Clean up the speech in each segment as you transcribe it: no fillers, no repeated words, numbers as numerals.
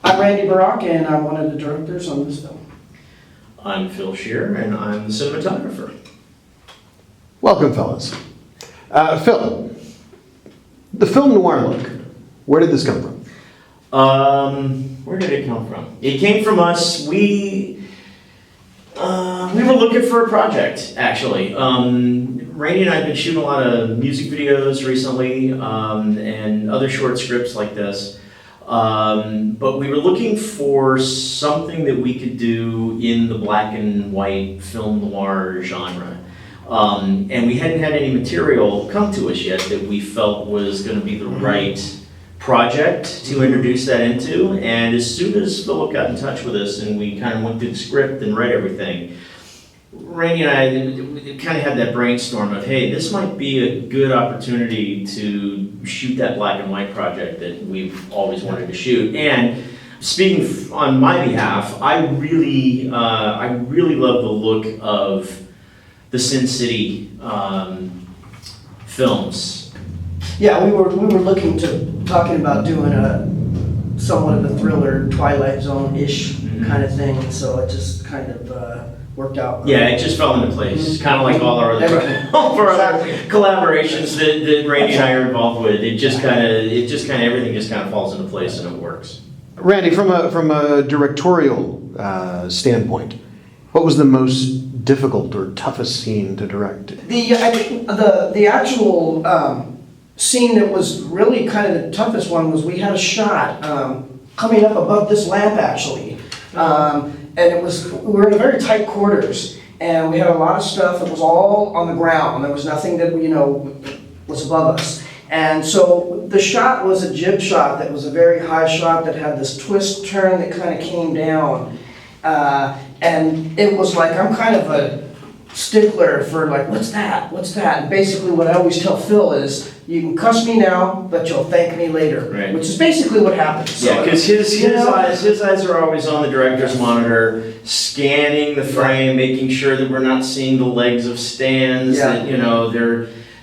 I'm Randy Barach, and I'm one of the directors on this film. I'm Phil Shearer, and I'm the cinematographer. Welcome, fellas. Phil, the film noir look, where did this come from? Where did it come from? It came from us. We were looking for a project, actually. Randy and I have been shooting a lot of music videos recently, and other short scripts like this. But we were looking for something that we could do in the black and white film noir genre. And we hadn't had any material come to us yet that we felt was going to be the right project to introduce that into. And as soon as Philip got in touch with us and we kind of went through the script and read everything, Randy and I kind of had that brainstorm of, hey, this might be a good opportunity to shoot that black and white project that we've always wanted to shoot. And speaking on my behalf, I really love the look of the Sin City films. Yeah, we were talking about doing a somewhat of a thriller, Twilight Zone-ish kind of thing, and so it just kind of worked out. Yeah, it just fell into place, kind of like all our other collaborations that Randy and I are involved with. It just kind of everything just kind of falls into place and it works. Randy, from a directorial standpoint, what was the most difficult or toughest scene to direct? I think the actual scene that was really kind of the toughest one was we had a shot coming up above this lamp, actually. And we were in very tight quarters, and we had a lot of stuff that was all on the ground. There was nothing that, was above us. And so the shot was a jib shot that was a very high shot that had this twist turn that kind of came down. And it was like, I'm kind of a stickler for like, what's that? And basically what I always tell Phil is, you can cuss me now, but you'll thank me later. Right. Which is basically what happens. Yeah, because his eyes are always on the director's monitor, scanning the frame, making sure that we're not seeing the legs of stands,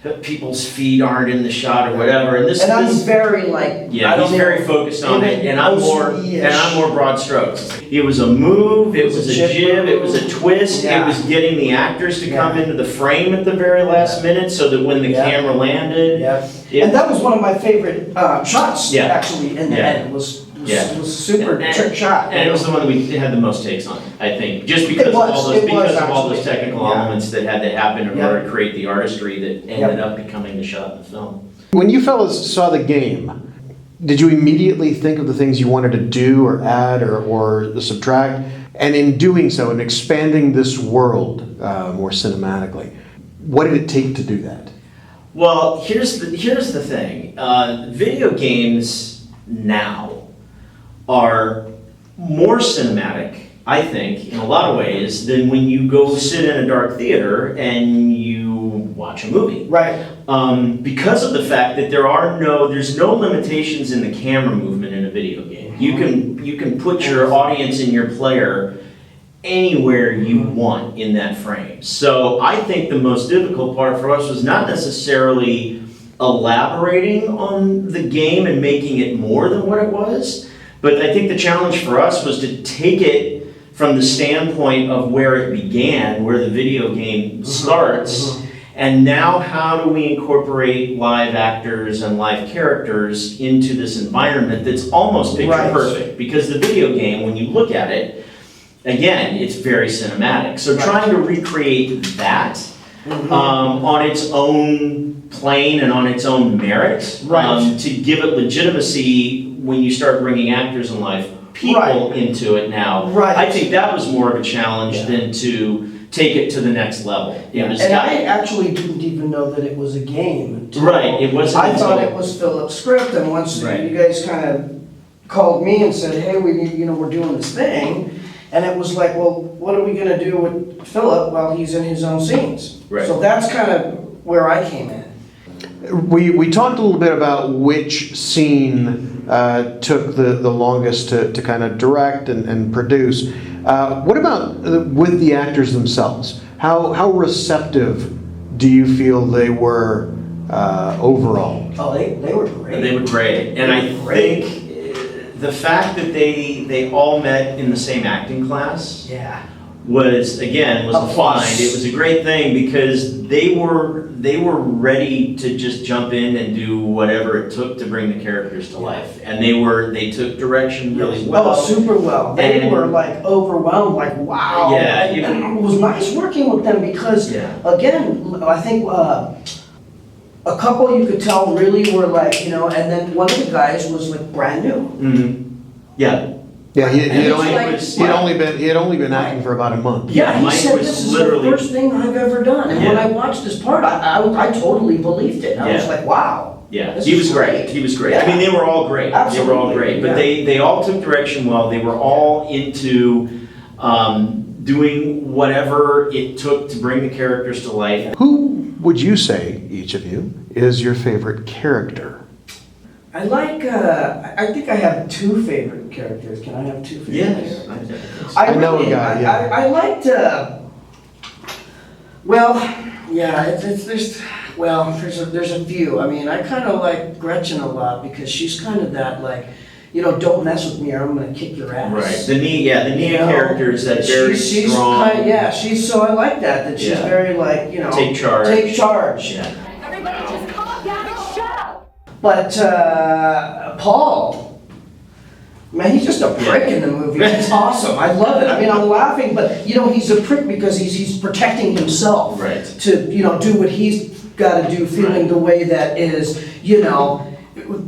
that people's feet aren't in the shot or whatever. And I'm very like, he's very focused on it, and I'm more broad strokes. It was a move, it was a jib, it was a twist, it was getting the actors to come into the frame at the very last minute so that when the camera landed. And that was one of my favorite shots, actually, in the end. It was a super trick shot. And it was the one that we had the most takes on, I think, just because of all those technical elements that had to happen in order to create the artistry that ended up becoming the shot in the film. When you fellas saw the game, did you immediately think of the things you wanted to do or add or subtract? And in doing so, in expanding this world more cinematically, what did it take to do that? Well, here's the thing. Video games now are more cinematic, I think, in a lot of ways, than when you go sit in a dark theater and you watch a movie. Right. Because of the fact that there's no limitations in the camera movement in a video game. You can put your audience and your player anywhere you want in that frame. So I think the most difficult part for us was not necessarily elaborating on the game and making it more than what it was, but I think the challenge for us was to take it from the standpoint of where it began, where the video game starts, and now how do we incorporate live actors and live characters into this environment that's almost picture perfect, because the video game, when you look at it, again, it's very cinematic. So trying to recreate that on its own plane and on its own merit, to give it legitimacy when you start bringing actors and live people into it now. I think that was more of a challenge than to take it to the next level. I actually didn't even know that it was a game. It wasn't. I thought it was Philip's script, and once you guys kind of called me and said, hey, we're doing this thing, and it was like, well, what are we going to do with Philip while he's in his own scenes? So that's kind of where I came in. We talked a little bit about which scene took the longest to kind of direct and produce. What about with the actors themselves? How receptive do you feel they were overall? Oh, they were great. They were great. And I think the fact that they all met in the same acting class Yeah. was a plus. find. It was a great thing because they were ready to just jump in and do whatever it took to bring the characters to life, and they took direction really well. Oh, super well. They And- were like overwhelmed, like wow. Yeah, And it was nice working with them because, Yeah. again, I think a couple you could tell really were like, and then one of the guys was like brand new. Mhm. Yeah. Yeah, he And had it's only, like- he had only been acting for about a month. Yeah, he Mike said was this is literally- the first thing I've ever done. And when Yeah. I watched this part, I totally believed it. I was Yeah. like, wow. Yeah, This he is was great. great. He was great. Yeah. I mean, they were all great. They were all Absolutely, great. But yeah. they all took direction well. They were all into doing whatever it took to bring the characters to life. Who would you say, each of you, is your favorite character? I like, I think I have two favorite characters. Can I have two favorite characters? Yes. I know a guy, yeah. I liked, well, yeah, there's a few. I mean, I kind of like Gretchen a lot because she's kind of that like, don't mess with me or I'm gonna kick your ass. Right. The Nia You know? character is that very She's strong. so I like that she's Yeah. very like, Take charge. Take charge. Yeah. Everybody just calm down and shut up. But Paul, man, he's just a prick in the movie. He's awesome. I love it. I mean, I'm laughing, but he's a prick because he's protecting himself. Right. To do what he's got to do, feeling the way that is,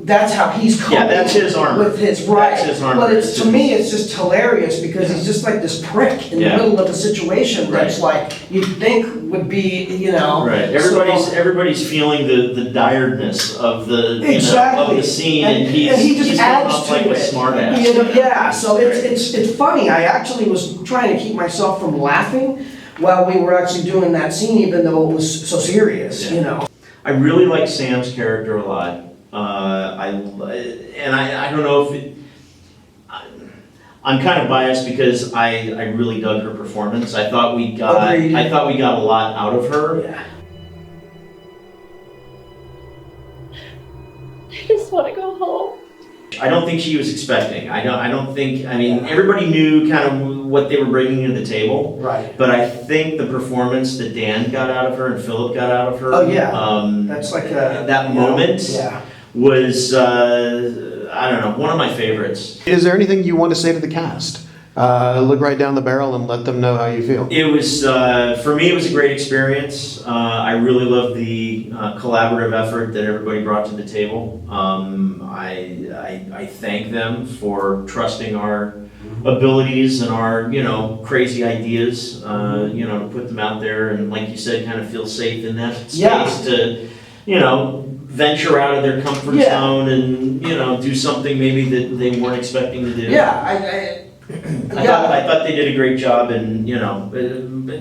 that's how he's coping. Yeah, that's his armor. With his right. That's his armor. But it's to me, it's just hilarious because he's just like this prick in the Yeah. middle of a situation that's like you'd think would be, Right. Everybody's feeling the direness of the Exactly. of the scene, and he just he's adds coming off to like it. a smartass. Yeah, so it's funny. I actually was trying to keep myself from laughing while we were actually doing that scene, even though it was so serious. Yeah. I really like Sam's character a lot. I don't know if it. I'm kind of biased because I really dug her performance. I thought we got Agreed. a lot out of her. Yeah. I just want to go home. I don't think she was expecting. I mean, everybody knew kind of what they were bringing to the table. Right. But I think the performance that Dan got out of her and Philip got out of her. Oh, yeah. That's like that moment Yeah. was, I don't know, one of my favorites. Is there anything you want to say to the cast? Look right down the barrel and let them know how you feel. It was, for me, it was a great experience. I really loved the collaborative effort that everybody brought to the table. I thank them for trusting our abilities and our, crazy ideas, to put them out there and, like you said, kind of feel safe in that space Yeah. to, venture out of their comfort Yeah. zone and, do something maybe that they weren't expecting to do. Yeah. I thought they did a great job, and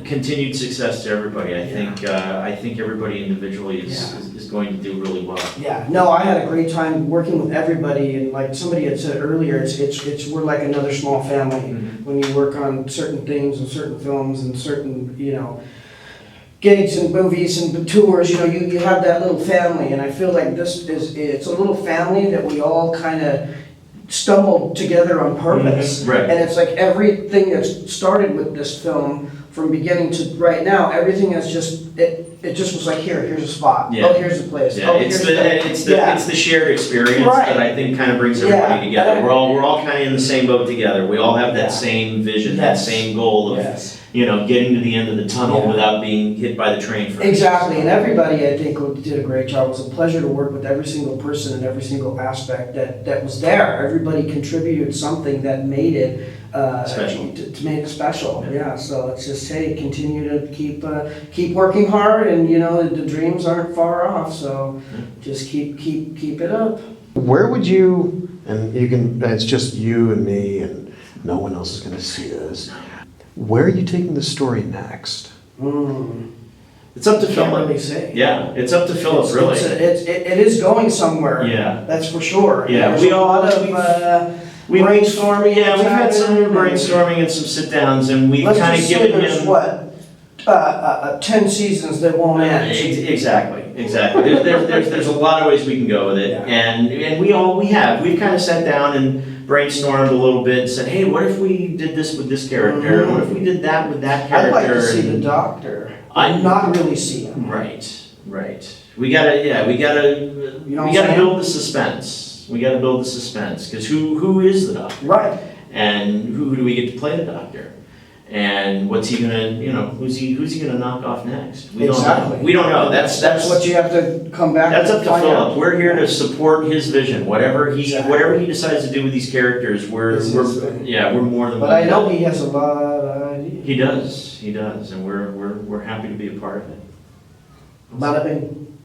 continued success to everybody. I think everybody individually is going to do really well. Yeah, no, I had a great time working with everybody, and like somebody had said earlier, it's we're like another small family Mhm. when you work on certain things and certain films and certain gigs and movies and tours. You have that little family, and I feel like it's a little family that we all kind of stumbled together on purpose. Mhm, right. And it's like everything that's started with this film from beginning to right now, everything has it just was like here's a spot. Yeah. Oh, here's a place. Yeah, Oh, it's here's the shared experience Right. that I think kind of brings everybody Yeah. together. We're all kind of in the same boat together. We all have that same vision, that Yes. same goal of Yes. getting to the end of the tunnel Yeah. without being hit by the train first. Exactly, and everybody I think did a great job. It was a pleasure to work with every single person and every single aspect that was there. Everybody contributed something that made it Special. to make it special. Yeah. Yeah, so it's just continue to keep working hard, and the dreams aren't far off. So just keep it up. Where would you, and you can, it's just you and me and no one else is going to see this. Where are you taking the story next? It's up to Can't Philip. really say. Yeah, it's up to Philip, really. It is going somewhere. Yeah. That's for sure. Yeah, There's we a all- lot of brainstorming. Yeah, we've had some and- brainstorming and some sit-downs, and we've Let's kind just of say given there's him. what, 10 seasons that won't end. Exactly. There's a lot of ways we can go with it, Yeah. and we've kind of sat down and brainstormed a little bit and said, hey, what if we did this with this character? What if we did that with that character? I'd like to see the And- doctor, I- not really see him. Right. We gotta You know we what I'm gotta saying? build the suspense. We gotta build the suspense, because who is the doctor? Right, And who do we get to play the doctor? And what's he gonna, who's he gonna knock off next? We don't know. Exactly. We don't know, that's what you have to come back That's and up to find out. Philip. We're here to support his vision. Whatever he Exactly. decides to do with these characters, we're It's his thing. we're more than. But I know he has a lot of ideas. He does, and we're happy to be a part of it. Bada bing.